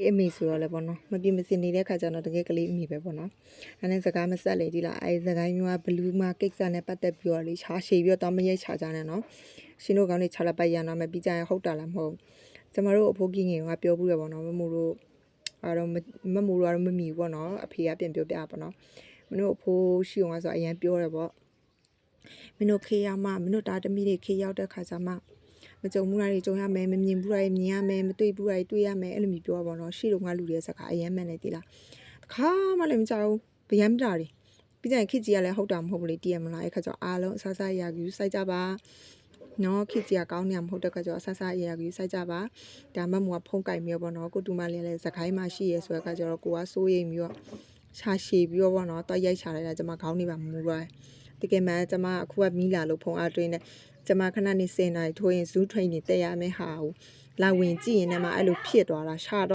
အမေဆိုတော့လည်းပေါ့နော်မပြင်းမစင်နေတဲ့ခါကျတော့တကယ်ကလေးအမေပဲပေါ့နော်ဒါနဲ့စကားမဆက်လေဒီလားအဲစကားမျိုးကဘလူးမကိစ္စနဲ့ပတ်သက်ပြီးတော့လေချာရှည်ပြီးတော့မရိုက်ချကြနဲ့နော်ရှင်တို့ကောင်းနေချလာပိုက်ရအောင်မယ်ပြီးကြရင်ဟုတ်တာလားမဟုတ်ကျမတို့အဖိုးကြီးငယ်ကပြောဘူးရပေါ့နော်မမို့တို့ကတော့မမို့တို့ကတော့မမီဘူးပေါ့နော်အဖေကပြန်ပြောပြပေါ့နော်မင်းတို့အဖိုးရှိအောင်ဆိုအရင်ပြောတယ်ပေါ့မင်းတို့ခေးရမမင်းတို့တာသမီးတွေခေးရောက်တဲ့ခါကျမှမကြုံဘူးလားတွေကြုံရမယ်မမြင်ဘူးလားတွေမြင်ရမယ်မတွေ့ဘူးလားတွေတွေ့ရမယ်အဲ့လိုမျိုးပြောပါတော့ရှေ့တော့ငါလူတွေစကားအရင်မှန်နေသေးလားတခါမှလည်းမကြောက်ဘူးဗျမ်းပြတာတွေပြီးကြရင်ခစ်ကြီးကလည်းဟုတ်တာမဟုတ်ဘူးလေတည်ရမလားအဲ့ခါကျအားလုံးအဆဆအရာကြီးစိုက်ကြပါနော်ခစ်ကြီးကကောင်းနေမှာမဟုတ်တဲ့ခါကျအဆဆအရာကြီးစိုက်ကြပါဒါမှမဟုတ်ဖုံးကြိုက်မျိုးပေါ့နော်ကိုတူမလေးလည်းစကိုင်းမှရှိရဲဆိုတဲ့ခါကျတော့ကိုကစိုးရိမ်ပြီးတော့ရှာရှည်ပြီးတော့ပေါ့နော်တွားရိုက်ချလိုက်တာကျမခေါင်းနေပါမူပါတကယ်မှကျမအခုကမီးလာလို့ဖုံအားတွင်းနဲ့ကျမခဏနေစင်နိုင်ထိုးရင်ဇူးထိန်နေတက်ရမယ်ဟာလာဝင်ကြည့်ရင်လည်းမအဲ့လိုဖြစ်သွားတာရှာ